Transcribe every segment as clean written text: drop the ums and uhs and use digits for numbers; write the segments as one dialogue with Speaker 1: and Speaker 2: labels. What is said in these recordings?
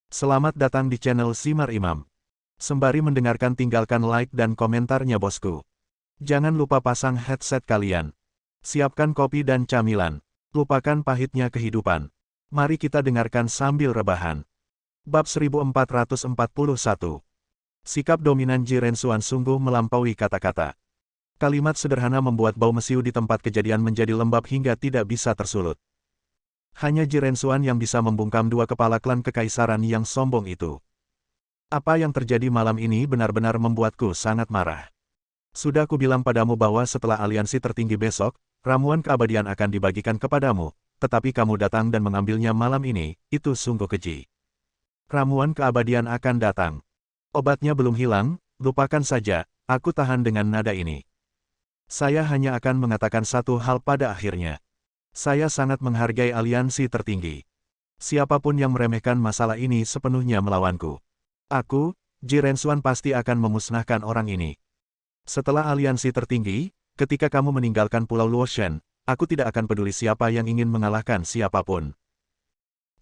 Speaker 1: Selamat datang di channel Simar Imam. Sembari mendengarkan tinggalkan like dan komentarnya bosku. Jangan lupa pasang headset kalian. Siapkan kopi dan camilan. Lupakan pahitnya kehidupan. Mari kita dengarkan sambil rebahan. Bab 1441. Sikap dominan Ji Rensuan sungguh melampaui kata-kata. Kalimat sederhana membuat bau mesiu di tempat kejadian menjadi lembab hingga tidak bisa tersulut. Hanya Ji Rensuan yang bisa membungkam dua kepala klan kekaisaran yang sombong itu. Apa yang terjadi malam ini benar-benar membuatku sangat marah. Sudah aku bilang padamu bahwa setelah aliansi tertinggi besok, ramuan keabadian akan dibagikan kepadamu, tetapi kamu datang dan mengambilnya malam ini, itu sungguh keji. Ramuan keabadian akan datang. Obatnya belum hilang, lupakan saja, aku tahan dengan nada ini. Saya hanya akan mengatakan satu hal pada akhirnya. Saya sangat menghargai aliansi tertinggi. Siapapun yang meremehkan masalah ini sepenuhnya melawanku. Aku, Ji Rensuan pasti akan memusnahkan orang ini. Setelah aliansi tertinggi, ketika kamu meninggalkan Pulau Luoshen, aku tidak akan peduli siapa yang ingin mengalahkan siapapun.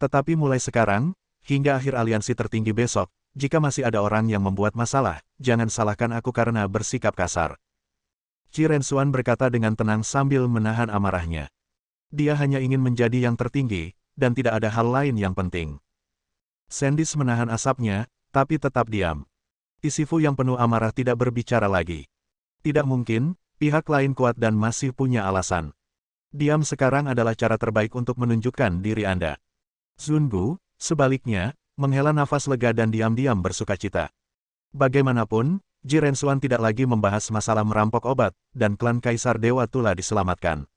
Speaker 1: Tetapi mulai sekarang, hingga akhir aliansi tertinggi besok, jika masih ada orang yang membuat masalah, jangan salahkan aku karena bersikap kasar. Ji Rensuan berkata dengan tenang sambil menahan amarahnya. Dia hanya ingin menjadi yang tertinggi, dan tidak ada hal lain yang penting. Sandis menahan asapnya, tapi tetap diam. Isifu yang penuh amarah tidak berbicara lagi. Tidak mungkin, pihak lain kuat dan masih punya alasan. Diam sekarang adalah cara terbaik untuk menunjukkan diri Anda. Zungu, sebaliknya, menghela nafas lega dan diam-diam bersukacita. Bagaimanapun, Ji Rensuan tidak lagi membahas masalah merampok obat, dan klan Kaisar Dewa Tula diselamatkan.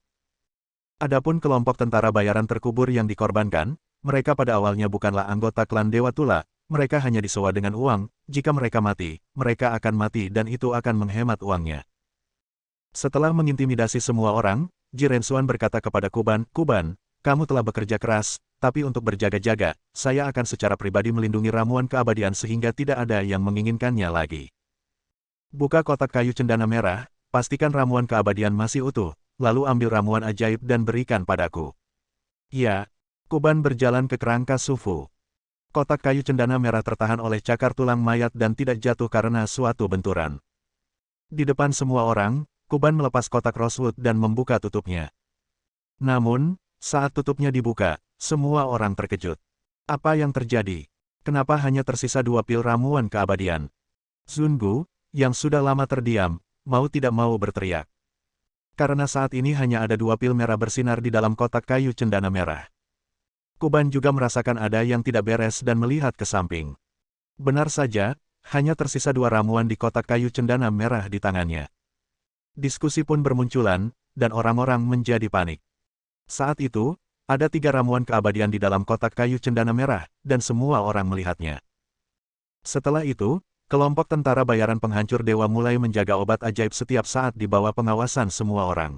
Speaker 1: Adapun kelompok tentara bayaran terkubur yang dikorbankan, mereka pada awalnya bukanlah anggota klan Dewa Tula, mereka hanya disewa dengan uang, jika mereka mati, mereka akan mati dan itu akan menghemat uangnya. Setelah mengintimidasi semua orang, Ji Rensuan berkata kepada Kuban, "Kuban, kamu telah bekerja keras, tapi untuk berjaga-jaga, saya akan secara pribadi melindungi ramuan keabadian sehingga tidak ada yang menginginkannya lagi. Buka kotak kayu cendana merah, pastikan ramuan keabadian masih utuh. Lalu ambil ramuan ajaib dan berikan padaku." Ya, Kuban berjalan ke kerangka Sufu. Kotak kayu cendana merah tertahan oleh cakar tulang mayat dan tidak jatuh karena suatu benturan. Di depan semua orang, Kuban melepas kotak rosewood dan membuka tutupnya. Namun, saat tutupnya dibuka, semua orang terkejut. Apa yang terjadi? Kenapa hanya tersisa 2 pil ramuan keabadian? Zungu, yang sudah lama terdiam, mau tidak mau berteriak. Karena saat ini hanya ada 2 pil merah bersinar di dalam kotak kayu cendana merah. Kuban juga merasakan ada yang tidak beres dan melihat ke samping. Benar saja, hanya tersisa 2 ramuan di kotak kayu cendana merah di tangannya. Diskusi pun bermunculan, dan orang-orang menjadi panik. Saat itu, ada 3 ramuan keabadian di dalam kotak kayu cendana merah, dan semua orang melihatnya. Setelah itu, kelompok tentara bayaran penghancur dewa mulai menjaga obat ajaib setiap saat di bawah pengawasan semua orang.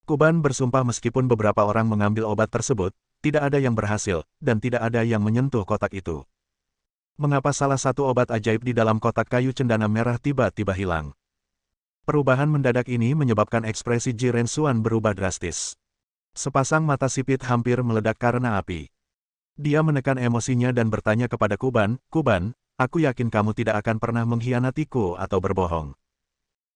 Speaker 1: Kuban bersumpah meskipun beberapa orang mengambil obat tersebut, tidak ada yang berhasil, dan tidak ada yang menyentuh kotak itu. Mengapa salah satu obat ajaib di dalam kotak kayu cendana merah tiba-tiba hilang? Perubahan mendadak ini menyebabkan ekspresi Ji Rensuan berubah drastis. Sepasang mata sipit hampir meledak karena api. Dia menekan emosinya dan bertanya kepada Kuban, "Kuban, aku yakin kamu tidak akan pernah mengkhianatiku atau berbohong.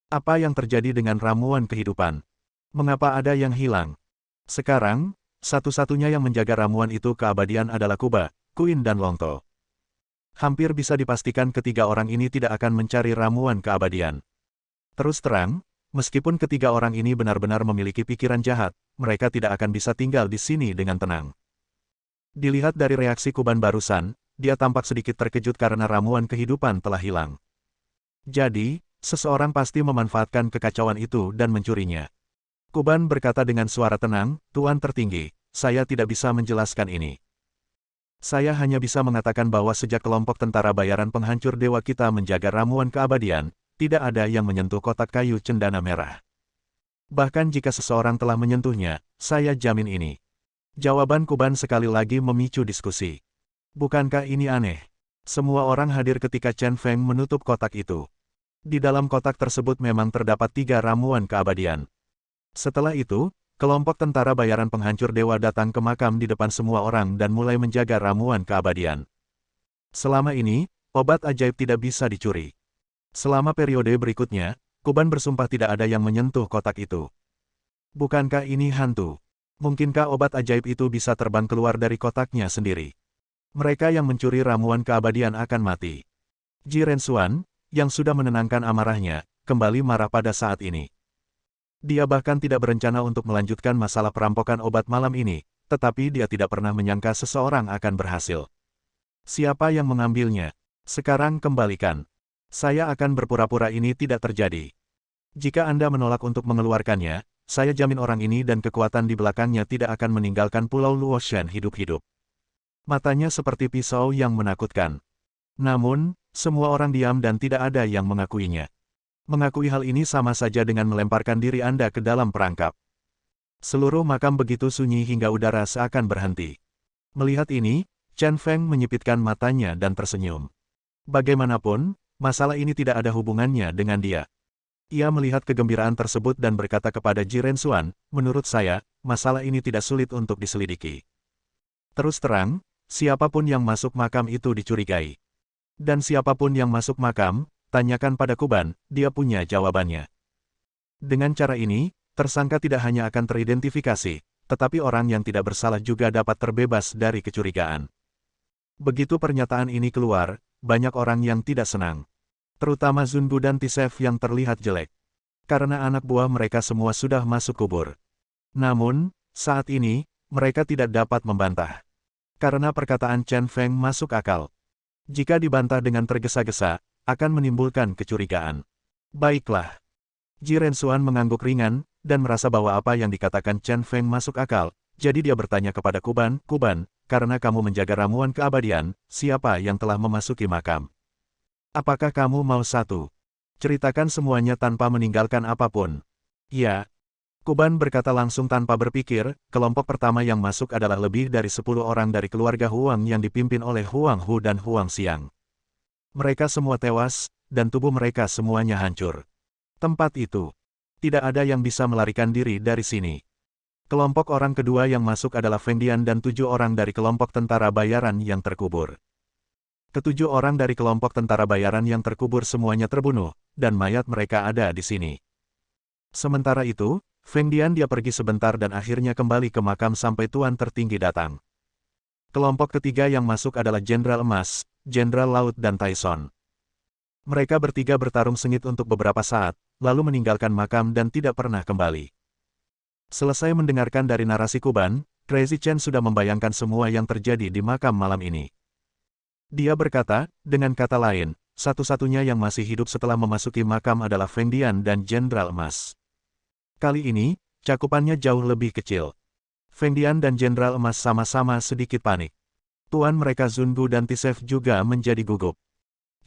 Speaker 1: Apa yang terjadi dengan ramuan kehidupan? Mengapa ada yang hilang?" Sekarang, satu-satunya yang menjaga ramuan itu keabadian adalah Kuba, Kuin dan Longto. Hampir bisa dipastikan ketiga orang ini tidak akan mencari ramuan keabadian. Terus terang, meskipun ketiga orang ini benar-benar memiliki pikiran jahat, mereka tidak akan bisa tinggal di sini dengan tenang. Dilihat dari reaksi Kuban barusan, dia tampak sedikit terkejut karena ramuan kehidupan telah hilang. Jadi, seseorang pasti memanfaatkan kekacauan itu dan mencurinya. Kuban berkata dengan suara tenang, "Tuan tertinggi, saya tidak bisa menjelaskan ini. Saya hanya bisa mengatakan bahwa sejak kelompok tentara bayaran penghancur dewa kita menjaga ramuan keabadian, tidak ada yang menyentuh kotak kayu cendana merah. Bahkan jika seseorang telah menyentuhnya, saya jamin ini." Jawaban Kuban sekali lagi memicu diskusi. Bukankah ini aneh? Semua orang hadir ketika Chen Feng menutup kotak itu. Di dalam kotak tersebut memang terdapat 3 ramuan keabadian. Setelah itu, kelompok tentara bayaran penghancur dewa datang ke makam di depan semua orang dan mulai menjaga ramuan keabadian. Selama ini, obat ajaib tidak bisa dicuri. Selama periode berikutnya, Kuban bersumpah tidak ada yang menyentuh kotak itu. Bukankah ini hantu? Mungkinkah obat ajaib itu bisa terbang keluar dari kotaknya sendiri? Mereka yang mencuri ramuan keabadian akan mati. Ji Rensuan, yang sudah menenangkan amarahnya, kembali marah pada saat ini. Dia bahkan tidak berencana untuk melanjutkan masalah perampokan obat malam ini, tetapi dia tidak pernah menyangka seseorang akan berhasil. Siapa yang mengambilnya? Sekarang kembalikan. Saya akan berpura-pura ini tidak terjadi. Jika Anda menolak untuk mengeluarkannya, saya jamin orang ini dan kekuatan di belakangnya tidak akan meninggalkan Pulau Luoshan hidup-hidup. Matanya seperti pisau yang menakutkan. Namun, semua orang diam dan tidak ada yang mengakuinya. Mengakui hal ini sama saja dengan melemparkan diri Anda ke dalam perangkap. Seluruh makam begitu sunyi hingga udara seakan berhenti. Melihat ini, Chen Feng menyipitkan matanya dan tersenyum. Bagaimanapun, masalah ini tidak ada hubungannya dengan dia. Ia melihat kegembiraan tersebut dan berkata kepada Ji Rensuan, menurut saya, masalah ini tidak sulit untuk diselidiki. Terus terang, siapapun yang masuk makam itu dicurigai. Dan siapapun yang masuk makam, tanyakan pada Kuban, dia punya jawabannya. Dengan cara ini, tersangka tidak hanya akan teridentifikasi, tetapi orang yang tidak bersalah juga dapat terbebas dari kecurigaan. Begitu pernyataan ini keluar, banyak orang yang tidak senang. Terutama Zunbu dan Tisef yang terlihat jelek. Karena anak buah mereka semua sudah masuk kubur. Namun, saat ini, mereka tidak dapat membantah. Karena perkataan Chen Feng masuk akal. Jika dibantah dengan tergesa-gesa, akan menimbulkan kecurigaan. Baiklah. Ji Rensuan mengangguk ringan, dan merasa bahwa apa yang dikatakan Chen Feng masuk akal, jadi dia bertanya kepada Kuban, Kuban, karena kamu menjaga ramuan keabadian, siapa yang telah memasuki makam? Apakah kamu mau satu? Ceritakan semuanya tanpa meninggalkan apapun. Ya. Kuban berkata langsung tanpa berpikir, kelompok pertama yang masuk adalah lebih dari 10 orang dari keluarga Huang yang dipimpin oleh Huang Hu dan Huang Xiang. Mereka semua tewas, dan tubuh mereka semuanya hancur. Tempat itu. Tidak ada yang bisa melarikan diri dari sini. Kelompok orang kedua yang masuk adalah Feng Dian dan 7 orang dari kelompok tentara bayaran yang terkubur. Ketujuh orang dari kelompok tentara bayaran yang terkubur semuanya terbunuh, dan mayat mereka ada di sini. Sementara itu, Feng Dian dia pergi sebentar dan akhirnya kembali ke makam sampai Tuan tertinggi datang. Kelompok ketiga yang masuk adalah Jenderal Emas, Jenderal Laut dan Tyson. Mereka bertiga bertarung sengit untuk beberapa saat, lalu meninggalkan makam dan tidak pernah kembali. Selesai mendengarkan dari narasi Kuban, Crazy Chen sudah membayangkan semua yang terjadi di makam malam ini. Dia berkata, dengan kata lain, satu-satunya yang masih hidup setelah memasuki makam adalah Feng Dian dan Jenderal Emas. Kali ini, cakupannya jauh lebih kecil. Feng Dian dan Jenderal Emas sama-sama sedikit panik. Tuan mereka Zunbu dan Tisef juga menjadi gugup.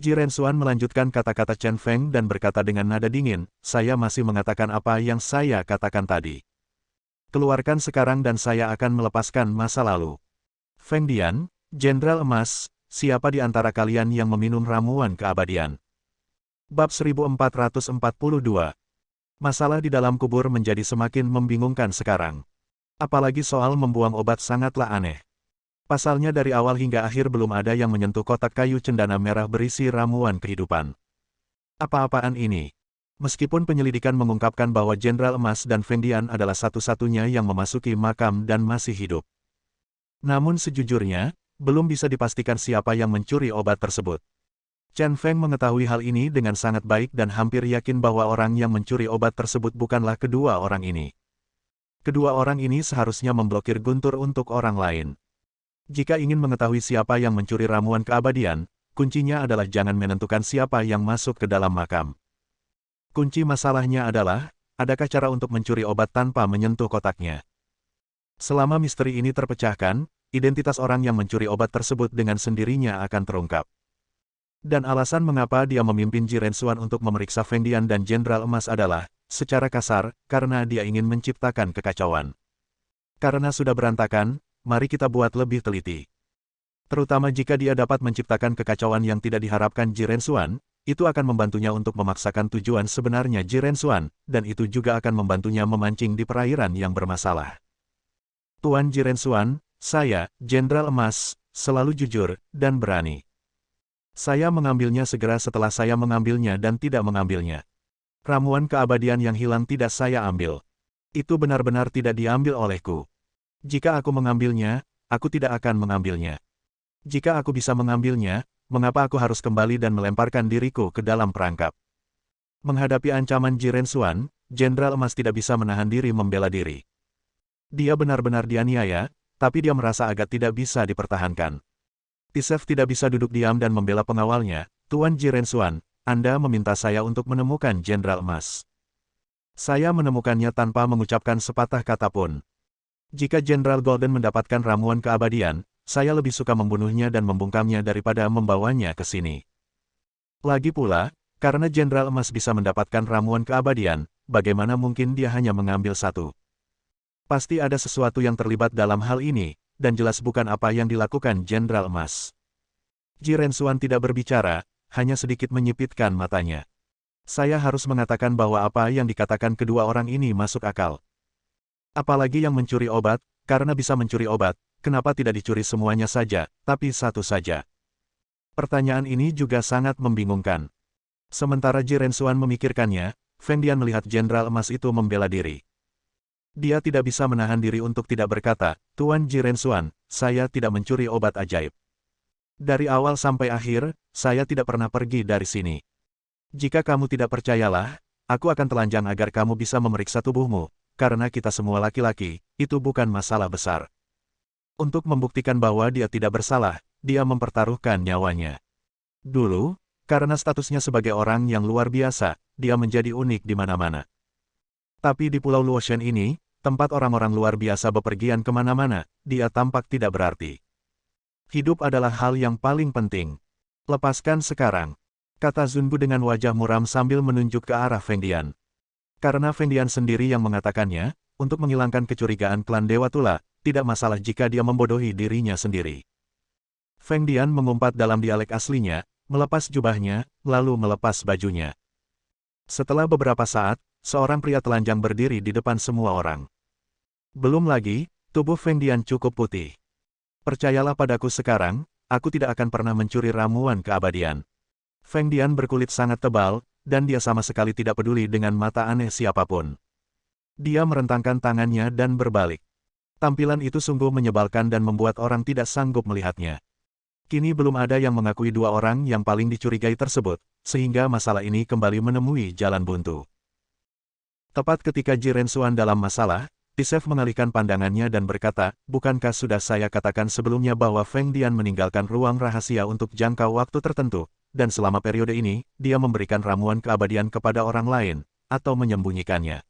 Speaker 1: Ji Rensuan melanjutkan kata-kata Chen Feng dan berkata dengan nada dingin, saya masih mengatakan apa yang saya katakan tadi. Keluarkan sekarang dan saya akan melepaskan masa lalu. Feng Dian, Jenderal Emas, siapa di antara kalian yang meminum ramuan keabadian? Bab 1442. Masalah di dalam kubur menjadi semakin membingungkan sekarang. Apalagi soal membuang obat sangatlah aneh. Pasalnya dari awal hingga akhir belum ada yang menyentuh kotak kayu cendana merah berisi ramuan kehidupan. Apa-apaan ini? Meskipun penyelidikan mengungkapkan bahwa Jenderal Emas dan Feng Dian adalah satu-satunya yang memasuki makam dan masih hidup. Namun sejujurnya, belum bisa dipastikan siapa yang mencuri obat tersebut. Chen Feng mengetahui hal ini dengan sangat baik dan hampir yakin bahwa orang yang mencuri obat tersebut bukanlah kedua orang ini. Kedua orang ini seharusnya memblokir guntur untuk orang lain. Jika ingin mengetahui siapa yang mencuri ramuan keabadian, kuncinya adalah jangan menentukan siapa yang masuk ke dalam makam. Kunci masalahnya adalah, adakah cara untuk mencuri obat tanpa menyentuh kotaknya? Selama misteri ini terpecahkan, identitas orang yang mencuri obat tersebut dengan sendirinya akan terungkap. Dan alasan mengapa dia memimpin Ji Rensuan untuk memeriksa Feng Dian dan Jenderal Emas adalah, secara kasar, karena dia ingin menciptakan kekacauan. Karena sudah berantakan, mari kita buat lebih teliti. Terutama jika dia dapat menciptakan kekacauan yang tidak diharapkan Ji Rensuan, itu akan membantunya untuk memaksakan tujuan sebenarnya Ji Rensuan, dan itu juga akan membantunya memancing di perairan yang bermasalah. Tuan Ji Rensuan, saya, Jenderal Emas, selalu jujur dan berani. Saya mengambilnya segera setelah saya mengambilnya dan tidak mengambilnya. Ramuan keabadian yang hilang tidak saya ambil. Itu benar-benar tidak diambil olehku. Jika aku mengambilnya, aku tidak akan mengambilnya. Jika aku bisa mengambilnya, mengapa aku harus kembali dan melemparkan diriku ke dalam perangkap? Menghadapi ancaman Jiren Xuan, Jenderal Emas tidak bisa menahan diri membela diri. Dia benar-benar dianiaya, tapi dia merasa agak tidak bisa dipertahankan. Tisef tidak bisa duduk diam dan membela pengawalnya. Tuan Jiren Xuan, Anda meminta saya untuk menemukan Jenderal Emas. Saya menemukannya tanpa mengucapkan sepatah kata pun. Jika Jenderal Golden mendapatkan ramuan keabadian, saya lebih suka membunuhnya dan membungkamnya daripada membawanya ke sini. Lagi pula, karena Jenderal Emas bisa mendapatkan ramuan keabadian, bagaimana mungkin dia hanya mengambil satu? Pasti ada sesuatu yang terlibat dalam hal ini, dan jelas bukan apa yang dilakukan Jenderal Emas. Jiren Xuan tidak berbicara, hanya sedikit menyipitkan matanya. Saya harus mengatakan bahwa apa yang dikatakan kedua orang ini masuk akal. Apalagi yang mencuri obat, karena bisa mencuri obat, kenapa tidak dicuri semuanya saja, tapi satu saja? Pertanyaan ini juga sangat membingungkan. Sementara Jiren Xuan memikirkannya, Feng Dian melihat Jenderal Emas itu membela diri. Dia tidak bisa menahan diri untuk tidak berkata, Tuan Jiren Xuan, saya tidak mencuri obat ajaib. Dari awal sampai akhir, saya tidak pernah pergi dari sini. Jika kamu tidak percayalah, aku akan telanjang agar kamu bisa memeriksa tubuhmu. Karena kita semua laki-laki, itu bukan masalah besar. Untuk membuktikan bahwa dia tidak bersalah, dia mempertaruhkan nyawanya. Dulu, karena statusnya sebagai orang yang luar biasa, dia menjadi unik di mana-mana. Tapi di Pulau Luotian ini, tempat orang-orang luar biasa bepergian kemana-mana, dia tampak tidak berarti. Hidup adalah hal yang paling penting. Lepaskan sekarang, kata Zunbu dengan wajah muram sambil menunjuk ke arah Feng Dian. Karena Feng Dian sendiri yang mengatakannya, untuk menghilangkan kecurigaan klan Dewa Tula, tidak masalah jika dia membodohi dirinya sendiri. Feng Dian mengumpat dalam dialek aslinya, melepas jubahnya, lalu melepas bajunya. Setelah beberapa saat, seorang pria telanjang berdiri di depan semua orang. Belum lagi, tubuh Feng Dian cukup putih. Percayalah padaku sekarang, aku tidak akan pernah mencuri ramuan keabadian. Feng Dian berkulit sangat tebal, dan dia sama sekali tidak peduli dengan mata aneh siapapun. Dia merentangkan tangannya dan berbalik. Tampilan itu sungguh menyebalkan dan membuat orang tidak sanggup melihatnya. Kini belum ada yang mengakui dua orang yang paling dicurigai tersebut, sehingga masalah ini kembali menemui jalan buntu. Tepat ketika Jiren Xuan dalam masalah, Tisef mengalihkan pandangannya dan berkata, bukankah sudah saya katakan sebelumnya bahwa Feng Dian meninggalkan ruang rahasia untuk jangka waktu tertentu, dan selama periode ini, dia memberikan ramuan keabadian kepada orang lain, atau menyembunyikannya.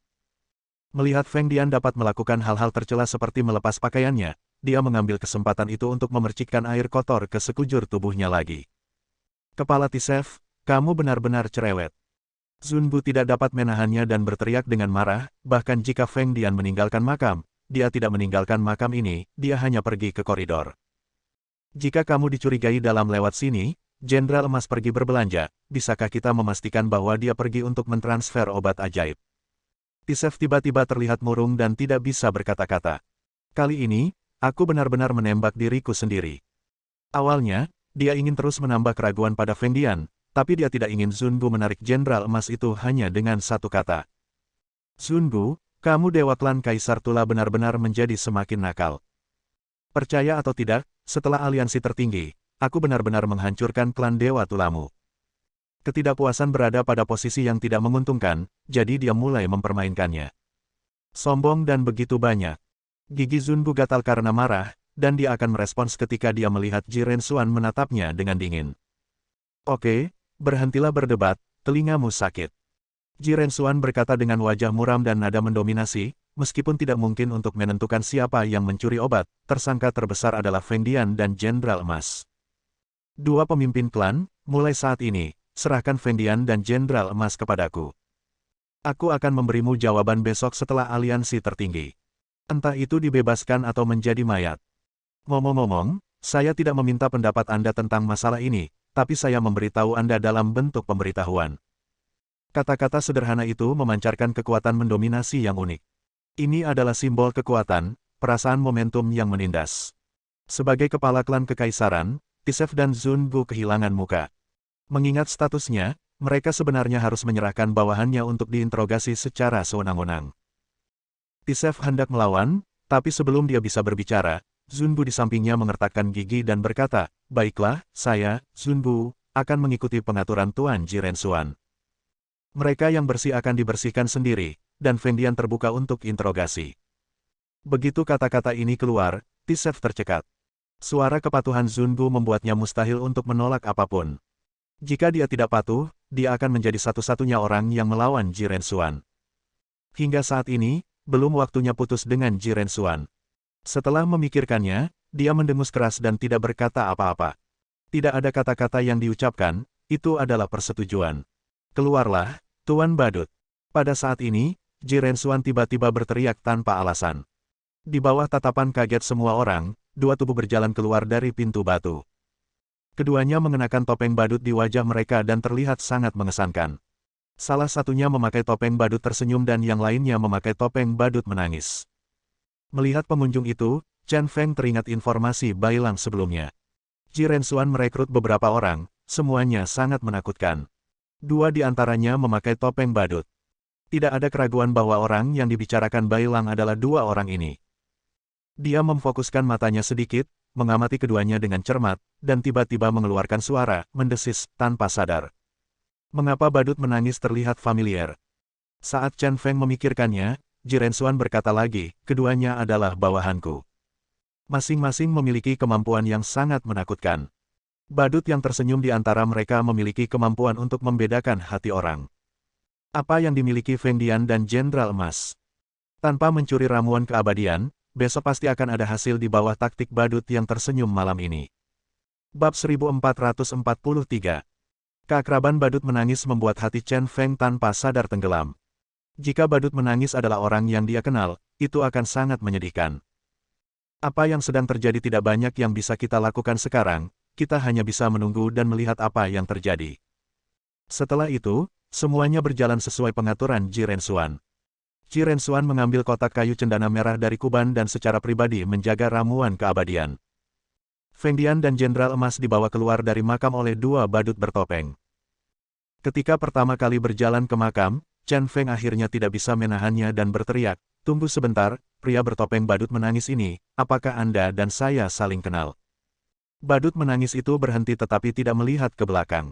Speaker 1: Melihat Feng Dian dapat melakukan hal-hal tercela seperti melepas pakaiannya, dia mengambil kesempatan itu untuk memercikkan air kotor ke sekujur tubuhnya lagi. Kepala Tisef, kamu benar-benar cerewet. Zunbu tidak dapat menahannya dan berteriak dengan marah, bahkan jika Feng Dian meninggalkan makam, dia tidak meninggalkan makam ini, dia hanya pergi ke koridor. Jika kamu dicurigai dalam lewat sini, Jenderal Emas pergi berbelanja, bisakah kita memastikan bahwa dia pergi untuk mentransfer obat ajaib? Tisef tiba-tiba terlihat murung dan tidak bisa berkata-kata. Kali ini, aku benar-benar menembak diriku sendiri. Awalnya, dia ingin terus menambah keraguan pada Feng Dian, tapi dia tidak ingin Zunbu menarik Jenderal Emas itu hanya dengan satu kata. Zunbu, kamu Dewa Klan Kaisar Tula benar-benar menjadi semakin nakal. Percaya atau tidak, setelah aliansi tertinggi, aku benar-benar menghancurkan klan Dewa Tulamu. Ketidakpuasan berada pada posisi yang tidak menguntungkan, jadi dia mulai mempermainkannya. Sombong dan begitu banyak. Gigi Zunbu gatal karena marah, dan dia akan merespons ketika dia melihat Jiren Xuan menatapnya dengan dingin. Oke, berhentilah berdebat, telingamu sakit. Jiren Xuan berkata dengan wajah muram dan nada mendominasi, meskipun tidak mungkin untuk menentukan siapa yang mencuri obat, tersangka terbesar adalah Feng Dian dan Jenderal Emas. Dua pemimpin klan, mulai saat ini, serahkan Feng Dian dan Jenderal Emas kepadaku. Aku akan memberimu jawaban besok setelah aliansi tertinggi. Entah itu dibebaskan atau menjadi mayat. Ngomong-ngomong, saya tidak meminta pendapat Anda tentang masalah ini, tapi saya memberitahu Anda dalam bentuk pemberitahuan. Kata-kata sederhana itu memancarkan kekuatan mendominasi yang unik. Ini adalah simbol kekuatan, perasaan momentum yang menindas. Sebagai kepala klan kekaisaran, Tisef dan Zunbu kehilangan muka. Mengingat statusnya, mereka sebenarnya harus menyerahkan bawahannya untuk diinterogasi secara sewenang-wenang. Tisef hendak melawan, tapi sebelum dia bisa berbicara, Zunbu di sampingnya mengertakkan gigi dan berkata, "Baiklah, saya, Zunbu, akan mengikuti pengaturan Tuan Jirensuan. Mereka yang bersih akan dibersihkan sendiri, dan Fengdian terbuka untuk interogasi." Begitu kata-kata ini keluar, Tisef tercekat. Suara kepatuhan Zunbu membuatnya mustahil untuk menolak apapun. Jika dia tidak patuh, dia akan menjadi satu-satunya orang yang melawan Jirensuan. Hingga saat ini, belum waktunya putus dengan Jirensuan. Setelah memikirkannya, dia mendengus keras dan tidak berkata apa-apa. Tidak ada kata-kata yang diucapkan, itu adalah persetujuan. "Keluarlah, Tuan Badut." Pada saat ini, Jirensuan tiba-tiba berteriak tanpa alasan. Di bawah tatapan kaget semua orang, dua tubuh berjalan keluar dari pintu batu. Keduanya mengenakan topeng badut di wajah mereka dan terlihat sangat mengesankan. Salah satunya memakai topeng badut tersenyum dan yang lainnya memakai topeng badut menangis. Melihat pengunjung itu, Chen Feng teringat informasi Bailang sebelumnya. Jirensuan merekrut beberapa orang, semuanya sangat menakutkan. Dua di antaranya memakai topeng badut. Tidak ada keraguan bahwa orang yang dibicarakan Bailang adalah dua orang ini. Dia memfokuskan matanya sedikit, mengamati keduanya dengan cermat, dan tiba-tiba mengeluarkan suara, mendesis, tanpa sadar. Mengapa badut menangis terlihat familiar? Saat Chen Feng memikirkannya, Jirensuan berkata lagi, "Keduanya adalah bawahanku. Masing-masing memiliki kemampuan yang sangat menakutkan. Badut yang tersenyum di antara mereka memiliki kemampuan untuk membedakan hati orang. Apa yang dimiliki Fengdian dan Jenderal Emas? Tanpa mencuri ramuan keabadian, besok pasti akan ada hasil di bawah taktik badut yang tersenyum malam ini." Bab 1443. Keakraban badut menangis membuat hati Chen Feng tanpa sadar tenggelam. Jika badut menangis adalah orang yang dia kenal, itu akan sangat menyedihkan. Apa yang sedang terjadi tidak banyak yang bisa kita lakukan sekarang, kita hanya bisa menunggu dan melihat apa yang terjadi. Setelah itu, semuanya berjalan sesuai pengaturan Jirensuan. Jirensuan mengambil kotak kayu cendana merah dari Kuban dan secara pribadi menjaga ramuan keabadian. Fengdian dan Jenderal Emas dibawa keluar dari makam oleh dua badut bertopeng. Ketika pertama kali berjalan ke makam, Chen Feng akhirnya tidak bisa menahannya dan berteriak, "Tunggu sebentar, pria bertopeng badut menangis ini, apakah Anda dan saya saling kenal?" Badut menangis itu berhenti tetapi tidak melihat ke belakang.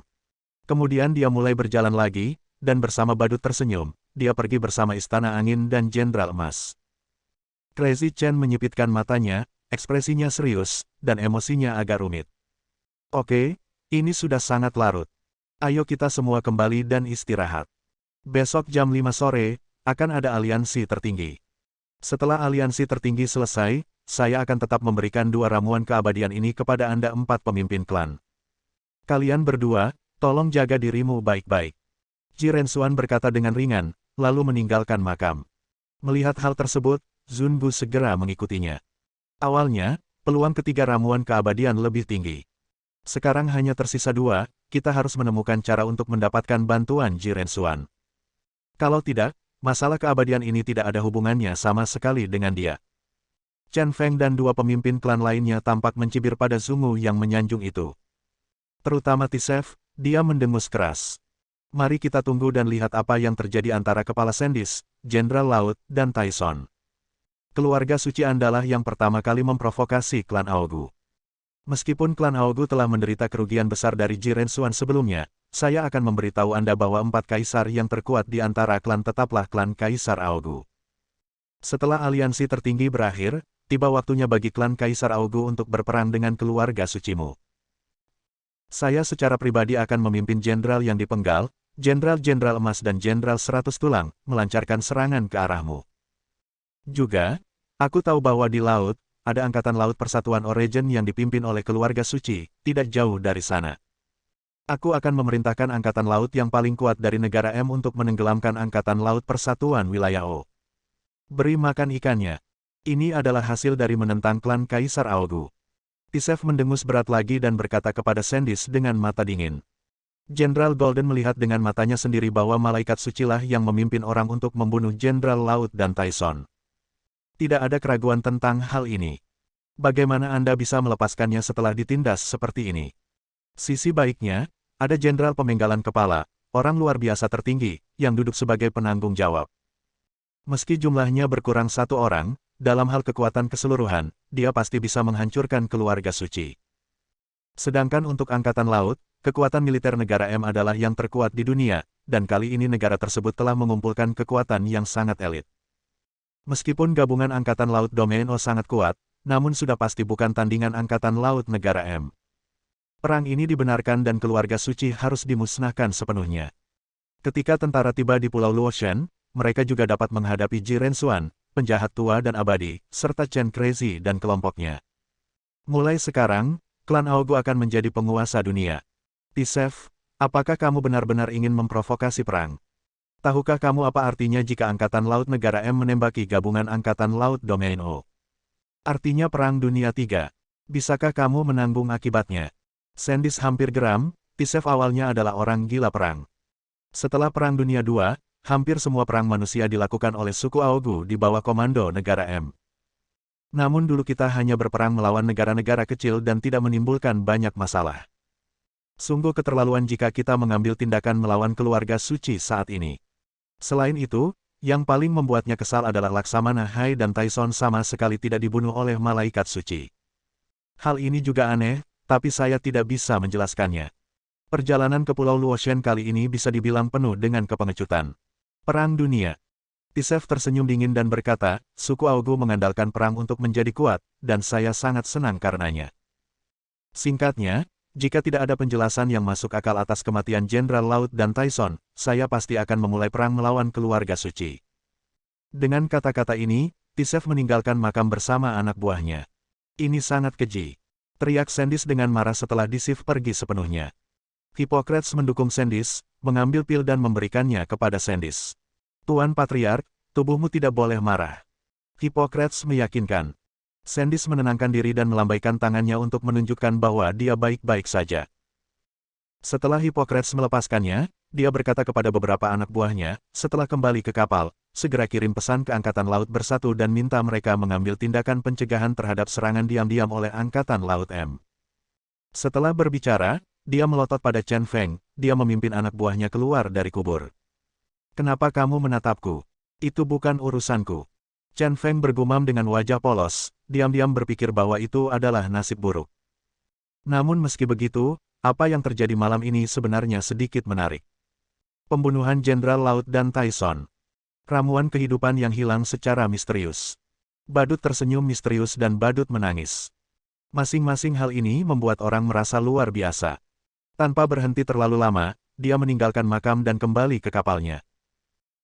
Speaker 1: Kemudian dia mulai berjalan lagi, dan bersama badut tersenyum, dia pergi bersama Istana Angin dan Jenderal Emas. Crazy Chen menyipitkan matanya, ekspresinya serius, dan emosinya agak rumit. "Oke, ini sudah sangat larut. Ayo kita semua kembali dan istirahat. Besok jam 5 sore, akan ada aliansi tertinggi. Setelah aliansi tertinggi selesai, saya akan tetap memberikan dua ramuan keabadian ini kepada Anda 4 pemimpin klan. Kalian berdua, tolong jaga dirimu baik-baik." Jirensuan berkata dengan ringan, lalu meninggalkan makam. Melihat hal tersebut, Zunbu segera mengikutinya. Awalnya, peluang ketiga ramuan keabadian lebih tinggi. Sekarang hanya tersisa 2, kita harus menemukan cara untuk mendapatkan bantuan Jirensuan. Kalau tidak, masalah keabadian ini tidak ada hubungannya sama sekali dengan dia. Chen Feng dan dua pemimpin klan lainnya tampak mencibir pada Zungu yang menyanjung itu. Terutama Tisef, dia mendengus keras. Mari kita tunggu dan lihat apa yang terjadi antara Kepala Sendis, Jenderal Laut, dan Tyson. Keluarga suci Andalah yang pertama kali memprovokasi klan Aogu. Meskipun klan Aogu telah menderita kerugian besar dari Jirensuan sebelumnya, saya akan memberitahu Anda bahwa 4 kaisar yang terkuat di antara klan tetaplah klan Kaisar Aogu. Setelah aliansi tertinggi berakhir, tiba waktunya bagi klan Kaisar Aogu untuk berperang dengan keluarga sucimu. Saya secara pribadi akan memimpin jenderal yang dipenggal, Jenderal-Jenderal Emas dan Jenderal 100 Tulang, melancarkan serangan ke arahmu. Juga, aku tahu bahwa di laut, ada Angkatan Laut Persatuan Oregen yang dipimpin oleh keluarga suci, tidak jauh dari sana. Aku akan memerintahkan Angkatan Laut yang paling kuat dari negara M untuk menenggelamkan Angkatan Laut Persatuan Wilayah O. Beri makan ikannya. Ini adalah hasil dari menentang klan Kaisar Aogu. Tisef mendengus berat lagi dan berkata kepada Sendis dengan mata dingin. Jenderal Golden melihat dengan matanya sendiri bahwa malaikat sucilah yang memimpin orang untuk membunuh Jenderal Laut dan Tyson. Tidak ada keraguan tentang hal ini. Bagaimana Anda bisa melepaskannya setelah ditindas seperti ini? Sisi baiknya, Ada jenderal pemenggalan kepala, orang luar biasa tertinggi, yang duduk sebagai penanggung jawab. Meski jumlahnya berkurang satu orang, dalam hal kekuatan keseluruhan, dia pasti bisa menghancurkan keluarga suci. Sedangkan untuk Angkatan Laut, kekuatan militer negara M adalah yang terkuat di dunia, dan kali ini negara tersebut telah mengumpulkan kekuatan yang sangat elit. Meskipun gabungan Angkatan Laut Domain O sangat kuat, namun sudah pasti bukan tandingan Angkatan Laut negara M. Perang ini dibenarkan dan keluarga suci harus dimusnahkan sepenuhnya. Ketika tentara tiba di Pulau Luoshan, mereka juga dapat menghadapi Ji Rensuan, penjahat tua dan abadi, serta Chen Crazy dan kelompoknya. Mulai sekarang, klan Aogu akan menjadi penguasa dunia. Tisef, apakah kamu benar-benar ingin memprovokasi perang? Tahukah kamu apa artinya jika Angkatan Laut Negara M menembaki gabungan Angkatan Laut Domain O? Artinya Perang Dunia 3. Bisakah kamu menanggung akibatnya? Sandis hampir geram, Tisef awalnya adalah orang gila perang. Setelah Perang Dunia 2, hampir semua perang manusia dilakukan oleh suku Aogu di bawah komando negara M. Namun dulu kita hanya berperang melawan negara-negara kecil dan tidak menimbulkan banyak masalah. Sungguh keterlaluan jika kita mengambil tindakan melawan keluarga suci saat ini. Selain itu, yang paling membuatnya kesal adalah Laksamana Hai dan Tyson sama sekali tidak dibunuh oleh malaikat suci. Hal ini juga aneh, tapi saya tidak bisa menjelaskannya. Perjalanan ke Pulau Luoshan kali ini bisa dibilang penuh dengan kepengecutan. Perang Dunia. Tisef tersenyum dingin dan berkata, suku Aogu mengandalkan perang untuk menjadi kuat, dan saya sangat senang karenanya. Singkatnya, jika tidak ada penjelasan yang masuk akal atas kematian Jenderal Laut dan Tyson, saya pasti akan memulai perang melawan keluarga suci. Dengan kata-kata ini, Tisef meninggalkan makam bersama anak buahnya. Ini sangat keji. Teriak Sandis dengan marah setelah Tisef pergi sepenuhnya. Hippocrates mendukung Sandis, mengambil pil dan memberikannya kepada Sandis. Tuan Patriark, tubuhmu tidak boleh marah. Hippocrates meyakinkan. Sandis menenangkan diri dan melambaikan tangannya untuk menunjukkan bahwa dia baik-baik saja. Setelah Hippocrates melepaskannya, dia berkata kepada beberapa anak buahnya, setelah kembali ke kapal, segera kirim pesan ke Angkatan Laut Bersatu dan minta mereka mengambil tindakan pencegahan terhadap serangan diam-diam oleh Angkatan Laut M. Setelah berbicara, dia melotot pada Chen Feng, dia memimpin anak buahnya keluar dari kubur. Kenapa kamu menatapku? Itu bukan urusanku. Chen Feng bergumam dengan wajah polos, diam-diam berpikir bahwa itu adalah nasib buruk. Namun meski begitu, apa yang terjadi malam ini sebenarnya sedikit menarik. Pembunuhan Jenderal Laut dan Tyson. Ramuan kehidupan yang hilang secara misterius. Badut tersenyum misterius dan Badut menangis. Masing-masing hal ini membuat orang merasa luar biasa. Tanpa berhenti terlalu lama, dia meninggalkan makam dan kembali ke kapalnya.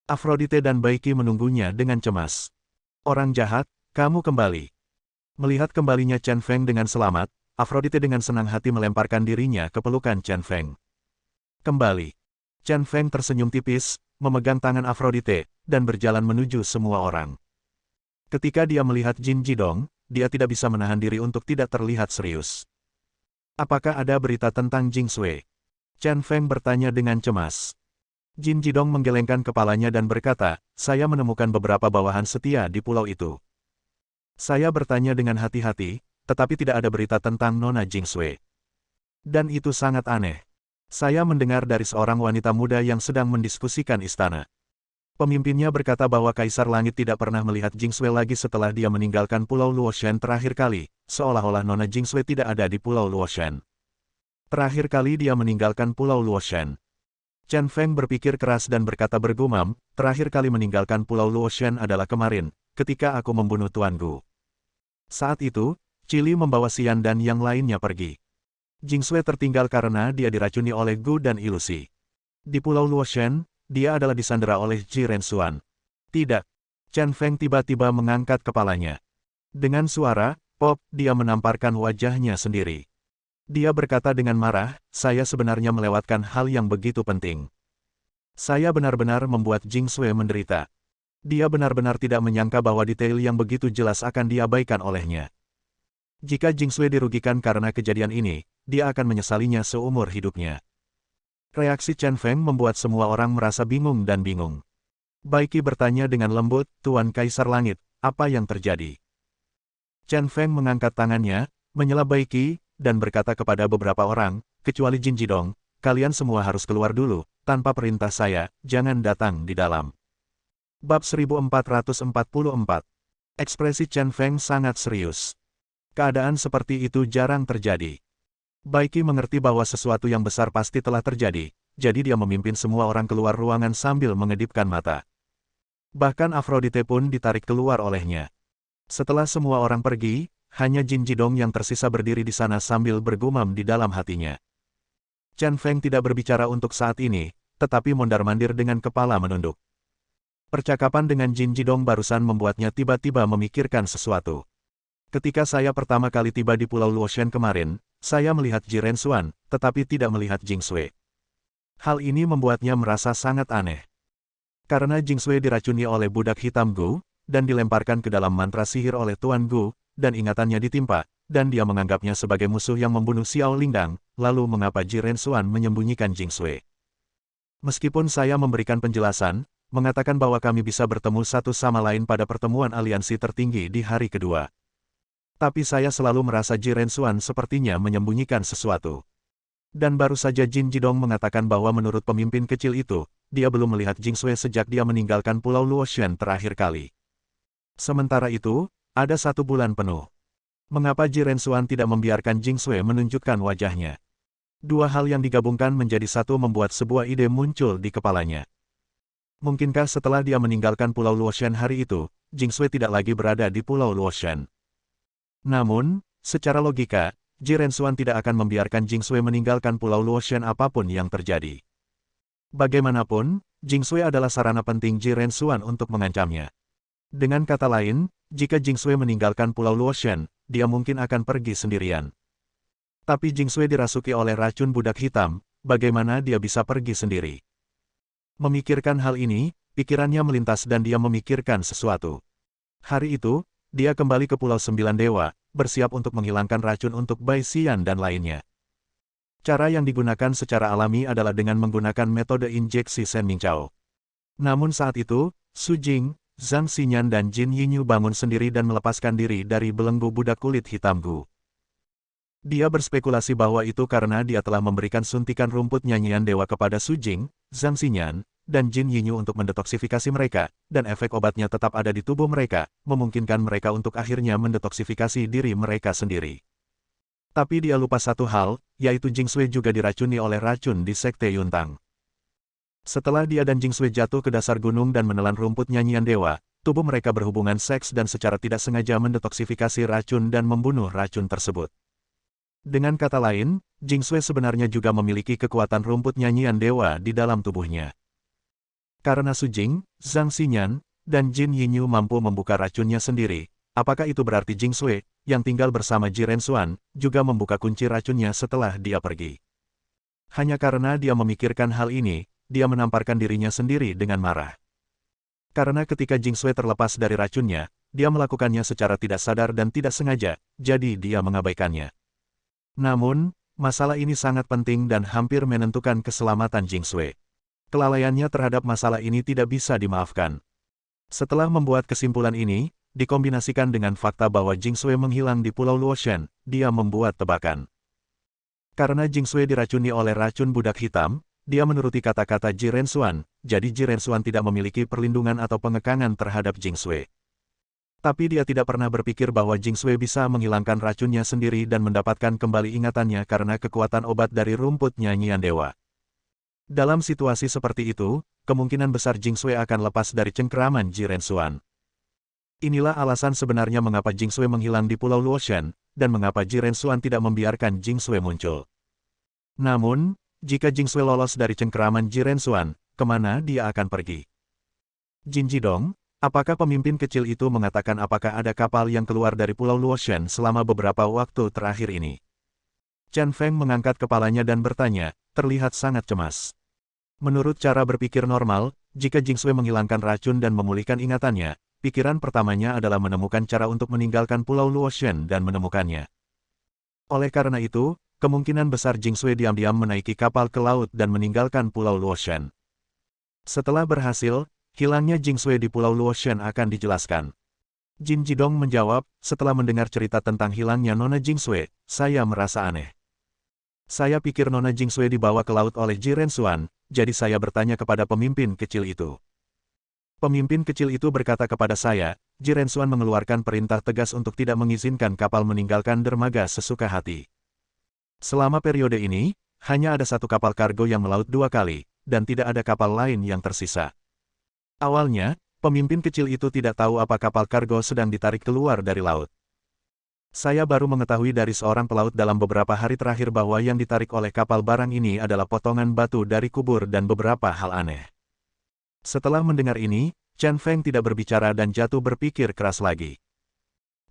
Speaker 1: Aphrodite dan Baiki menunggunya dengan cemas. Orang jahat, kamu kembali. Melihat kembalinya Chen Feng dengan selamat, Aphrodite dengan senang hati melemparkan dirinya ke pelukan Chen Feng. Kembali. Chen Feng tersenyum tipis, memegang tangan Aphrodite, dan berjalan menuju semua orang. Ketika dia melihat Jin Jidong, dia tidak bisa menahan diri untuk tidak terlihat serius. Apakah ada berita tentang Jing Sui? Chen Feng bertanya dengan cemas. Jin Jidong menggelengkan kepalanya dan berkata, saya menemukan beberapa bawahan setia di pulau itu. Saya bertanya dengan hati-hati, tetapi tidak ada berita tentang Nona Jing Sui. Dan itu sangat aneh. Saya mendengar dari seorang wanita muda yang sedang mendiskusikan istana. Pemimpinnya berkata bahwa Kaisar Langit tidak pernah melihat Jing Sui lagi setelah dia meninggalkan Pulau Luoshan terakhir kali, seolah-olah Nona Jing Sui tidak ada di Pulau Luoshan. Terakhir kali dia meninggalkan Pulau Luoshan. Chen Feng berpikir keras dan berkata bergumam, terakhir kali meninggalkan Pulau Luoshan adalah kemarin, ketika aku membunuh tuanku. Saat itu, Chili membawa Xian dan yang lainnya pergi. Jing Sui tertinggal karena dia diracuni oleh Gu dan ilusi. Di Pulau Luoshan, dia adalah disandera oleh Ji Rensuan. Tidak. Chen Feng tiba-tiba mengangkat kepalanya. Dengan suara, pop, dia menamparkan wajahnya sendiri. Dia berkata dengan marah, saya sebenarnya melewatkan hal yang begitu penting. Saya benar-benar membuat Jing Sui menderita. Dia benar-benar tidak menyangka bahwa detail yang begitu jelas akan diabaikan olehnya. Jika Jing Sui dirugikan karena kejadian ini, dia akan menyesalinya seumur hidupnya. Reaksi Chen Feng membuat semua orang merasa bingung dan bingung. Baiki bertanya dengan lembut, Tuan Kaisar Langit, apa yang terjadi? Chen Feng mengangkat tangannya, menyela Baiki, dan berkata kepada beberapa orang, kecuali Jin Jidong, kalian semua harus keluar dulu, tanpa perintah saya, jangan datang di dalam. Bab 1444. Ekspresi Chen Feng sangat serius. Keadaan seperti itu jarang terjadi. Baiki mengerti bahwa sesuatu yang besar pasti telah terjadi, jadi dia memimpin semua orang keluar ruangan sambil mengedipkan mata. Bahkan Aphrodite pun ditarik keluar olehnya. Setelah semua orang pergi, hanya Jin Jidong yang tersisa berdiri di sana sambil bergumam di dalam hatinya. Chen Feng tidak berbicara untuk saat ini, tetapi mondar-mandir dengan kepala menunduk. Percakapan dengan Jin Jidong barusan membuatnya tiba-tiba memikirkan sesuatu. Ketika saya pertama kali tiba di Pulau Luotian kemarin, saya melihat Ji Rensuan, tetapi tidak melihat Jing Sui. Hal ini membuatnya merasa sangat aneh. Karena Jing Sui diracuni oleh budak hitam Gu, dan dilemparkan ke dalam mantra sihir oleh Tuan Gu, dan ingatannya ditimpa, dan dia menganggapnya sebagai musuh yang membunuh Xiao Lingdang, lalu mengapa Ji Rensuan menyembunyikan Jing Sui? Meskipun saya memberikan penjelasan, mengatakan bahwa kami bisa bertemu satu sama lain pada pertemuan aliansi tertinggi di hari kedua. Tapi saya selalu merasa Ji Rensuan sepertinya menyembunyikan sesuatu. Dan baru saja Jin Jidong mengatakan bahwa menurut pemimpin kecil itu, dia belum melihat Jing Sui sejak dia meninggalkan Pulau Luotian terakhir kali. Sementara itu, ada 1 bulan penuh. Mengapa Ji Rensuan tidak membiarkan Jing Sui menunjukkan wajahnya? Dua hal yang digabungkan menjadi satu membuat sebuah ide muncul di kepalanya. Mungkinkah setelah dia meninggalkan Pulau Luotian hari itu, Jing Sui tidak lagi berada di Pulau Luotian? Namun, secara logika, Ji Rensuan tidak akan membiarkan Jing Sui meninggalkan Pulau Luotian apapun yang terjadi. Bagaimanapun, Jing Sui adalah sarana penting Ji Rensuan untuk mengancamnya. Dengan kata lain, jika Jing Sui meninggalkan Pulau Luotian, dia mungkin akan pergi sendirian. Tapi Jing Sui dirasuki oleh racun budak hitam, bagaimana dia bisa pergi sendiri? Memikirkan hal ini, pikirannya melintas dan dia memikirkan sesuatu. Hari itu, dia kembali ke Pulau Sembilan Dewa, bersiap untuk menghilangkan racun untuk Bai Xian dan lainnya. Cara yang digunakan secara alami adalah dengan menggunakan metode injeksi Shen Mingchao. Namun saat itu, Su Jing, Zhang Xinyan dan Jin Yinyu bangun sendiri dan melepaskan diri dari belenggu budak kulit hitam Gu. Dia berspekulasi bahwa itu karena dia telah memberikan suntikan rumput nyanyian dewa kepada Su Jing, Zhang Xinyan, dan Jin Yinyu untuk mendetoksifikasi mereka, dan efek obatnya tetap ada di tubuh mereka, memungkinkan mereka untuk akhirnya mendetoksifikasi diri mereka sendiri. Tapi dia lupa satu hal, yaitu Jing Sui juga diracuni oleh racun di Sekte Yuntang. Setelah dia dan Jing Sui jatuh ke dasar gunung dan menelan rumput nyanyian dewa, tubuh mereka berhubungan seks dan secara tidak sengaja mendetoksifikasi racun dan membunuh racun tersebut. Dengan kata lain, Jing Sui sebenarnya juga memiliki kekuatan rumput nyanyian dewa di dalam tubuhnya. Karena Su Jing, Zhang Xinyan, dan Jin Yinyu mampu membuka racunnya sendiri, apakah itu berarti Jing Sui, yang tinggal bersama Ji Rensuan, juga membuka kunci racunnya setelah dia pergi? Hanya karena dia memikirkan hal ini, dia menamparkan dirinya sendiri dengan marah. Karena ketika Jing Sui terlepas dari racunnya, dia melakukannya secara tidak sadar dan tidak sengaja, jadi dia mengabaikannya. Namun, masalah ini sangat penting dan hampir menentukan keselamatan Jing Sui. Kelalaiannya terhadap masalah ini tidak bisa dimaafkan. Setelah membuat kesimpulan ini, dikombinasikan dengan fakta bahwa Jing Sui menghilang di Pulau Luotian, dia membuat tebakan. Karena Jing Sui diracuni oleh racun budak hitam, dia menuruti kata-kata Ji Rensuan, jadi Ji Rensuan tidak memiliki perlindungan atau pengekangan terhadap Jing Sui. Tapi dia tidak pernah berpikir bahwa Jing Sui bisa menghilangkan racunnya sendiri dan mendapatkan kembali ingatannya karena kekuatan obat dari rumput nyanyian dewa. Dalam situasi seperti itu, kemungkinan besar Jing Sui akan lepas dari cengkeraman Ji Rensuan. Inilah alasan sebenarnya mengapa Jing Sui menghilang di Pulau Luotian, dan mengapa Ji Rensuan tidak membiarkan Jing Sui muncul. Namun, jika Jing Sui lolos dari cengkeraman Ji Rensuan, kemana dia akan pergi? Jin Jidong, apakah pemimpin kecil itu mengatakan apakah ada kapal yang keluar dari Pulau Luotian selama beberapa waktu terakhir ini? Chen Feng mengangkat kepalanya dan bertanya, terlihat sangat cemas. Menurut cara berpikir normal, jika Jing Sui menghilangkan racun dan memulihkan ingatannya, pikiran pertamanya adalah menemukan cara untuk meninggalkan Pulau Luotian dan menemukannya. Oleh karena itu, kemungkinan besar Jing Sui diam-diam menaiki kapal ke laut dan meninggalkan Pulau Luotian. Setelah berhasil, hilangnya Jing Sui di Pulau Luotian akan dijelaskan. Jin Jidong menjawab, setelah mendengar cerita tentang hilangnya Nona Jing Sui, saya merasa aneh. Saya pikir Nona Jingsui dibawa ke laut oleh Ji Rensuan, jadi saya bertanya kepada pemimpin kecil itu. Pemimpin kecil itu berkata kepada saya, Ji Rensuan mengeluarkan perintah tegas untuk tidak mengizinkan kapal meninggalkan dermaga sesuka hati. Selama periode ini, hanya ada satu kapal kargo yang melaut 2 kali, dan tidak ada kapal lain yang tersisa. Awalnya, pemimpin kecil itu tidak tahu apa kapal kargo sedang ditarik keluar dari laut. Saya baru mengetahui dari seorang pelaut dalam beberapa hari terakhir bahwa yang ditarik oleh kapal barang ini adalah potongan batu dari kubur dan beberapa hal aneh. Setelah mendengar ini, Chen Feng tidak berbicara dan jatuh berpikir keras lagi.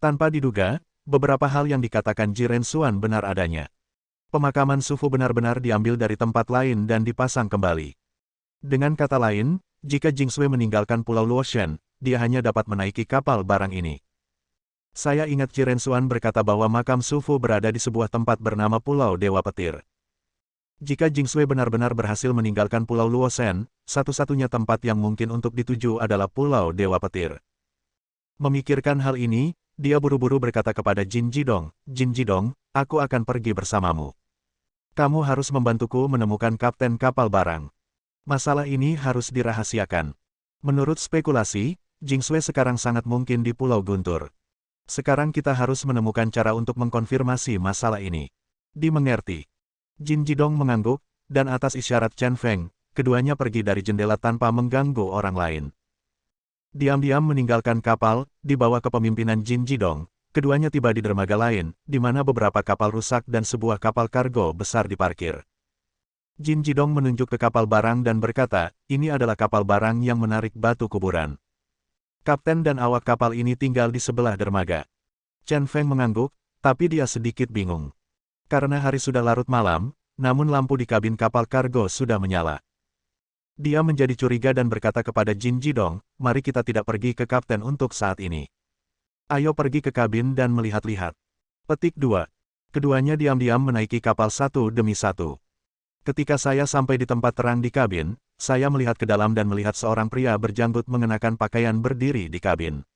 Speaker 1: Tanpa diduga, beberapa hal yang dikatakan Ji Rensuan benar adanya. Pemakaman Sufu benar-benar diambil dari tempat lain dan dipasang kembali. Dengan kata lain, jika Jingsui meninggalkan Pulau Luoshen, dia hanya dapat menaiki kapal barang ini. Saya ingat Ji Rensuan berkata bahwa makam Sufu berada di sebuah tempat bernama Pulau Dewa Petir. Jika Jingsui benar-benar berhasil meninggalkan Pulau Luoshen, satu-satunya tempat yang mungkin untuk dituju adalah Pulau Dewa Petir. Memikirkan hal ini, dia buru-buru berkata kepada Jin Jidong, Jin Jidong, aku akan pergi bersamamu. Kamu harus membantuku menemukan kapten kapal barang. Masalah ini harus dirahasiakan. Menurut spekulasi, Jingsui sekarang sangat mungkin di Pulau Guntur. Sekarang kita harus menemukan cara untuk mengkonfirmasi masalah ini. Dimengerti. Jin Jidong mengangguk, dan atas isyarat Chen Feng, keduanya pergi dari jendela tanpa mengganggu orang lain. Diam-diam meninggalkan kapal, dibawa ke kepemimpinan Jin Jidong, keduanya tiba di dermaga lain, di mana beberapa kapal rusak dan sebuah kapal kargo besar diparkir. Jin Jidong menunjuk ke kapal barang dan berkata, ini adalah kapal barang yang menarik batu kuburan. Kapten dan awak kapal ini tinggal di sebelah dermaga. Chen Feng mengangguk, tapi dia sedikit bingung. Karena hari sudah larut malam, namun lampu di kabin kapal kargo sudah menyala. Dia menjadi curiga dan berkata kepada Jin Jidong, mari kita tidak pergi ke kapten untuk saat ini. Ayo pergi ke kabin dan melihat-lihat. Petik 2. Keduanya diam-diam menaiki kapal satu demi satu. Ketika saya sampai di tempat terang di kabin, saya melihat ke dalam dan melihat seorang pria berjanggut mengenakan pakaian berdiri di kabin.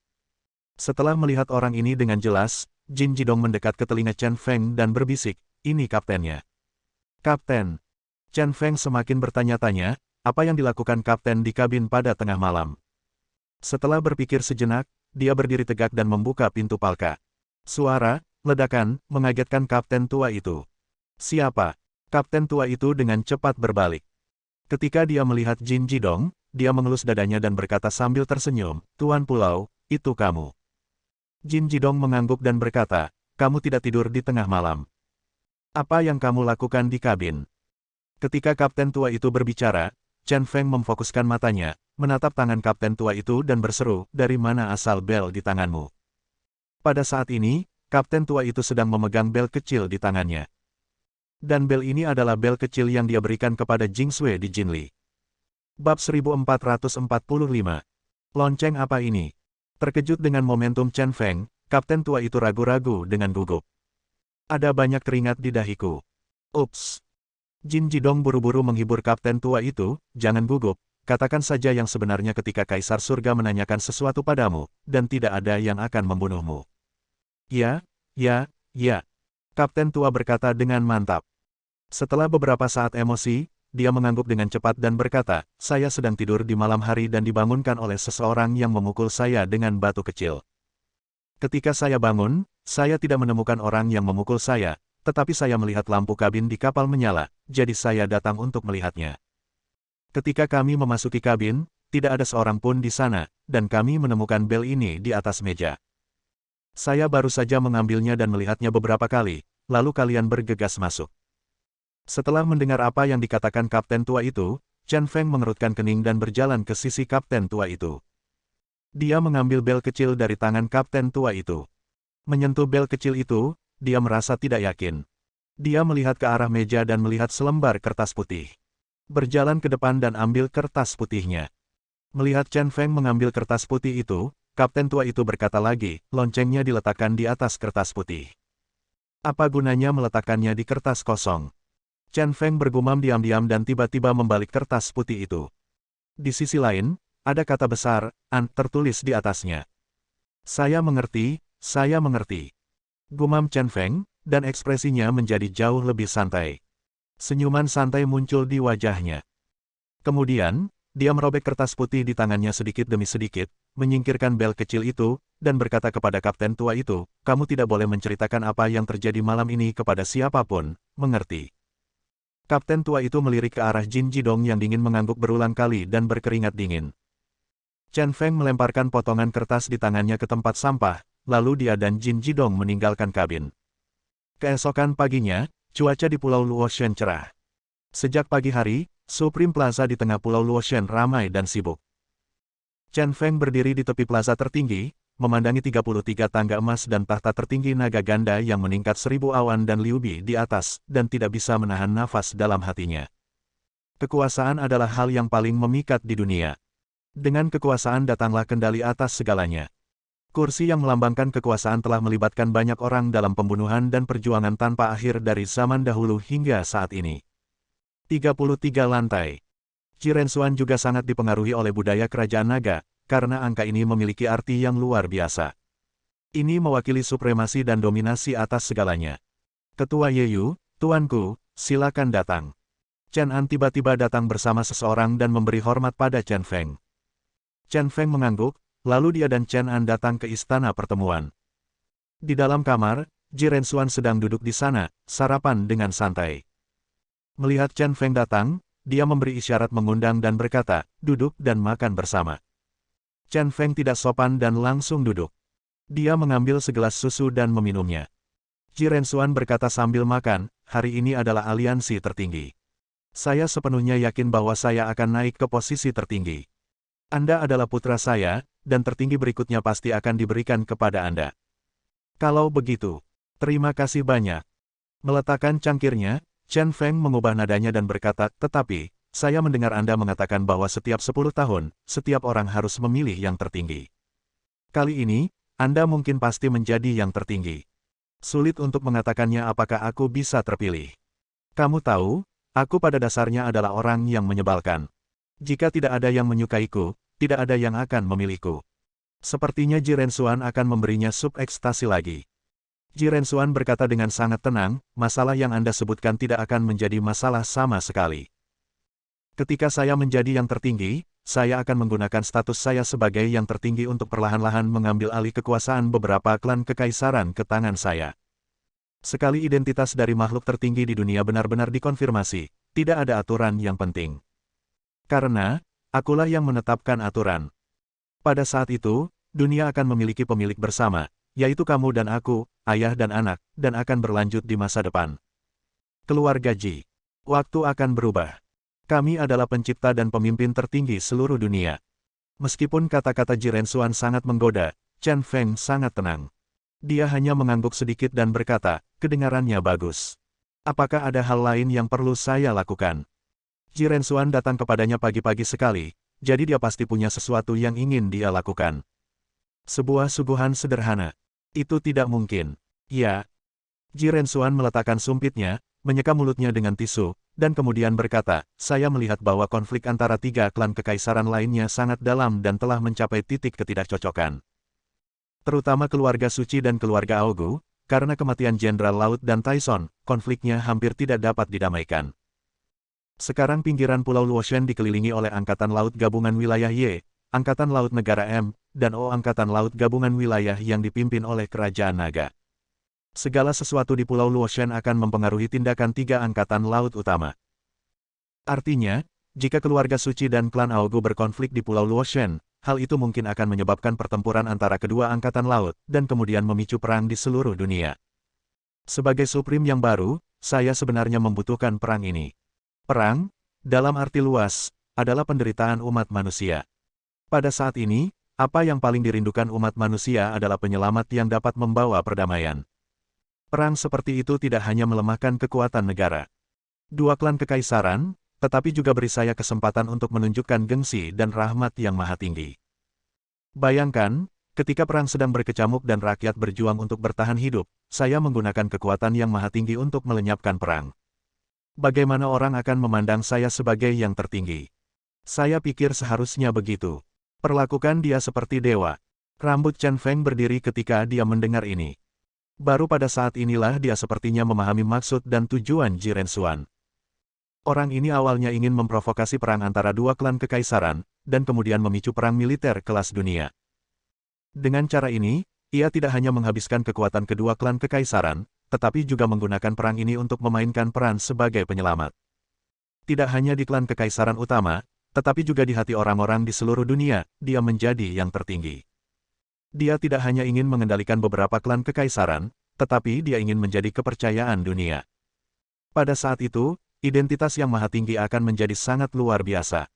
Speaker 1: Setelah melihat orang ini dengan jelas, Jin Jidong mendekat ke telinga Chen Feng dan berbisik, ini kaptennya. Kapten. Chen Feng semakin bertanya-tanya, apa yang dilakukan kapten di kabin pada tengah malam. Setelah berpikir sejenak, dia berdiri tegak dan membuka pintu palka. Suara, ledakan, mengagetkan kapten tua itu. Siapa? Kapten tua itu dengan cepat berbalik. Ketika dia melihat Jin Jidong, dia mengelus dadanya dan berkata sambil tersenyum, Tuan Pulau, itu kamu. Jin Jidong mengangguk dan berkata, kamu tidak tidur di tengah malam. Apa yang kamu lakukan di kabin? Ketika kapten tua itu berbicara, Chen Feng memfokuskan matanya, menatap tangan kapten tua itu dan berseru, dari mana asal bel di tanganmu? Pada saat ini, kapten tua itu sedang memegang bel kecil di tangannya. Dan bel ini adalah bel kecil yang dia berikan kepada Jingsui di Jinli. Bab 1445. Lonceng apa ini? Terkejut dengan momentum Chen Feng, kapten tua itu ragu-ragu dengan gugup. Ada banyak keringat di dahiku. Ups. Jin Jidong buru-buru menghibur kapten tua itu, jangan gugup, katakan saja yang sebenarnya ketika Kaisar Surga menanyakan sesuatu padamu, dan tidak ada yang akan membunuhmu. Ya. Kapten tua berkata dengan mantap. Setelah beberapa saat emosi, dia mengangguk dengan cepat dan berkata, saya sedang tidur di malam hari dan dibangunkan oleh seseorang yang memukul saya dengan batu kecil. Ketika saya bangun, saya tidak menemukan orang yang memukul saya, tetapi saya melihat lampu kabin di kapal menyala, jadi saya datang untuk melihatnya. Ketika kami memasuki kabin, tidak ada seorang pun di sana, dan kami menemukan bel ini di atas meja. Saya baru saja mengambilnya dan melihatnya beberapa kali, lalu kalian bergegas masuk. Setelah mendengar apa yang dikatakan kapten tua itu, Chen Feng mengerutkan kening dan berjalan ke sisi kapten tua itu. Dia mengambil bel kecil dari tangan kapten tua itu. Menyentuh bel kecil itu, dia merasa tidak yakin. Dia melihat ke arah meja dan melihat selembar kertas putih. Berjalan ke depan dan ambil kertas putihnya. Melihat Chen Feng mengambil kertas putih itu, kapten tua itu berkata lagi, loncengnya diletakkan di atas kertas putih. Apa gunanya meletakkannya di kertas kosong? Chen Feng bergumam diam-diam dan tiba-tiba membalik kertas putih itu. Di sisi lain, ada kata besar, "An" tertulis di atasnya. Saya mengerti. Gumam Chen Feng, dan ekspresinya menjadi jauh lebih santai. Senyuman santai muncul di wajahnya. Kemudian, dia merobek kertas putih di tangannya sedikit demi sedikit, menyingkirkan bel kecil itu, dan berkata kepada kapten tua itu, "Kamu tidak boleh menceritakan apa yang terjadi malam ini kepada siapapun, mengerti?" Kapten tua itu melirik ke arah Jin Jidong yang dingin mengangguk berulang kali dan berkeringat dingin. Chen Feng melemparkan potongan kertas di tangannya ke tempat sampah, lalu dia dan Jin Jidong meninggalkan kabin. Keesokan paginya, cuaca di Pulau Luoshen cerah. Sejak pagi hari, Supreme Plaza di tengah Pulau Luoshen ramai dan sibuk. Chen Feng berdiri di tepi plaza tertinggi, memandangi 33 tangga emas dan tahta tertinggi naga ganda yang meningkat 1000 awan dan Liu Bi di atas, dan tidak bisa menahan nafas dalam hatinya. Kekuasaan adalah hal yang paling memikat di dunia. Dengan kekuasaan datanglah kendali atas segalanya. Kursi yang melambangkan kekuasaan telah melibatkan banyak orang dalam pembunuhan dan perjuangan tanpa akhir dari zaman dahulu hingga saat ini. 33 lantai. Jirensuan juga sangat dipengaruhi oleh budaya kerajaan naga, karena angka ini memiliki arti yang luar biasa. Ini mewakili supremasi dan dominasi atas segalanya. Ketua Yeyu, tuanku, silakan datang. Chen An tiba-tiba datang bersama seseorang dan memberi hormat pada Chen Feng. Chen Feng mengangguk, lalu dia dan Chen An datang ke istana pertemuan. Di dalam kamar, Jirensuan sedang duduk di sana, sarapan dengan santai. Melihat Chen Feng datang, dia memberi isyarat mengundang dan berkata, "Duduk dan makan bersama." Chen Feng tidak sopan dan langsung duduk. Dia mengambil segelas susu dan meminumnya. Jirensuan berkata sambil makan, "Hari ini adalah aliansi tertinggi. Saya sepenuhnya yakin bahwa saya akan naik ke posisi tertinggi. Anda adalah putra saya, dan tertinggi berikutnya pasti akan diberikan kepada Anda. Kalau begitu, terima kasih banyak." Meletakkan cangkirnya, Chen Feng mengubah nadanya dan berkata, "Tetapi, saya mendengar Anda mengatakan bahwa setiap 10 tahun, setiap orang harus memilih yang tertinggi. Kali ini, Anda mungkin pasti menjadi yang tertinggi. Sulit untuk mengatakannya apakah aku bisa terpilih. Kamu tahu, aku pada dasarnya adalah orang yang menyebalkan. Jika tidak ada yang menyukaiku, tidak ada yang akan memilihku." Sepertinya Jirensuan akan memberinya sup ekstasi lagi. Jirensuan berkata dengan sangat tenang, "Masalah yang Anda sebutkan tidak akan menjadi masalah sama sekali. Ketika saya menjadi yang tertinggi, saya akan menggunakan status saya sebagai yang tertinggi untuk perlahan-lahan mengambil alih kekuasaan beberapa klan kekaisaran ke tangan saya. Sekali identitas dari makhluk tertinggi di dunia benar-benar dikonfirmasi, tidak ada aturan yang penting. Karena, akulah yang menetapkan aturan. Pada saat itu, dunia akan memiliki pemilik bersama, yaitu kamu dan aku, ayah dan anak, dan akan berlanjut di masa depan. Keluarga Ji. Waktu akan berubah. Kami adalah pencipta dan pemimpin tertinggi seluruh dunia." Meskipun kata-kata Jirensuan sangat menggoda, Chen Feng sangat tenang. Dia hanya mengangguk sedikit dan berkata, "Kedengarannya bagus. Apakah ada hal lain yang perlu saya lakukan?" Jirensuan datang kepadanya pagi-pagi sekali, jadi dia pasti punya sesuatu yang ingin dia lakukan. Sebuah suguhan sederhana. Itu tidak mungkin. Ya. Jirensuan meletakkan sumpitnya, menyeka mulutnya dengan tisu, dan kemudian berkata, "Saya melihat bahwa konflik antara 3 klan kekaisaran lainnya sangat dalam dan telah mencapai titik ketidakcocokan. Terutama keluarga Suci dan keluarga Aogu, karena kematian Jenderal Laut dan Tyson, konfliknya hampir tidak dapat didamaikan. Sekarang pinggiran Pulau Luoshen dikelilingi oleh Angkatan Laut Gabungan Wilayah Y, Angkatan Laut Negara M, dan O Angkatan Laut Gabungan Wilayah yang dipimpin oleh Kerajaan Naga. Segala sesuatu di Pulau Luoshen akan mempengaruhi tindakan 3 Angkatan Laut utama. Artinya, jika keluarga Suci dan klan Aogu berkonflik di Pulau Luoshen, hal itu mungkin akan menyebabkan pertempuran antara kedua Angkatan Laut, dan kemudian memicu perang di seluruh dunia. Sebagai Supreme yang baru, saya sebenarnya membutuhkan perang ini. Perang, dalam arti luas, adalah penderitaan umat manusia. Pada saat ini, apa yang paling dirindukan umat manusia adalah penyelamat yang dapat membawa perdamaian. Perang seperti itu tidak hanya melemahkan kekuatan negara. 2 klan kekaisaran, tetapi juga beri saya kesempatan untuk menunjukkan gengsi dan rahmat yang maha tinggi. Bayangkan, ketika perang sedang berkecamuk dan rakyat berjuang untuk bertahan hidup, saya menggunakan kekuatan yang maha tinggi untuk melenyapkan perang. Bagaimana orang akan memandang saya sebagai yang tertinggi? Saya pikir seharusnya begitu. Perlakukan dia seperti dewa." Rambut Chen Feng berdiri ketika dia mendengar ini. Baru pada saat inilah dia sepertinya memahami maksud dan tujuan Jirensuan. Orang ini awalnya ingin memprovokasi perang antara dua klan kekaisaran, dan kemudian memicu perang militer kelas dunia. Dengan cara ini, ia tidak hanya menghabiskan kekuatan kedua klan kekaisaran, tetapi juga menggunakan perang ini untuk memainkan peran sebagai penyelamat. Tidak hanya di klan kekaisaran utama, tetapi juga di hati orang-orang di seluruh dunia, dia menjadi yang tertinggi. Dia tidak hanya ingin mengendalikan beberapa klan kekaisaran, tetapi dia ingin menjadi kepercayaan dunia. Pada saat itu, identitas yang maha tinggi akan menjadi sangat luar biasa.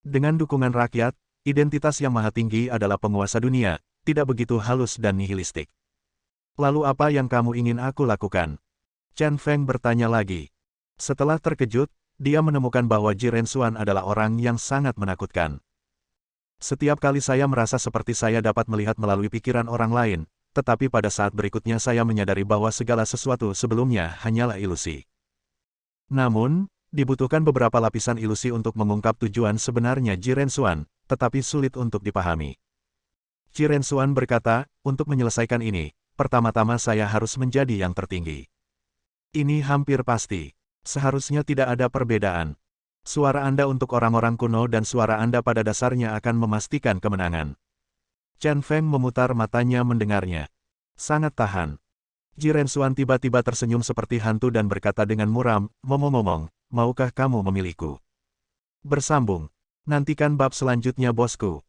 Speaker 1: Dengan dukungan rakyat, identitas yang maha tinggi adalah penguasa dunia, tidak begitu halus dan nihilistik. Lalu apa yang kamu ingin aku lakukan? Chen Feng bertanya lagi. Setelah terkejut, dia menemukan bahwa Ji Rensuan adalah orang yang sangat menakutkan. Setiap kali saya merasa seperti saya dapat melihat melalui pikiran orang lain, tetapi pada saat berikutnya saya menyadari bahwa segala sesuatu sebelumnya hanyalah ilusi. Namun, dibutuhkan beberapa lapisan ilusi untuk mengungkap tujuan sebenarnya Ji Rensuan, tetapi sulit untuk dipahami. Ji Rensuan berkata, untuk menyelesaikan ini, pertama-tama saya harus menjadi yang tertinggi. Ini hampir pasti. Seharusnya tidak ada perbedaan. Suara Anda untuk orang-orang kuno dan suara Anda pada dasarnya akan memastikan kemenangan. Chen Feng memutar matanya mendengarnya. Sangat tahan. Ji Rensuan tiba-tiba tersenyum seperti hantu dan berkata dengan muram, "Ngomong-ngomong, maukah kamu memilihku?" Bersambung. Nantikan bab selanjutnya bosku.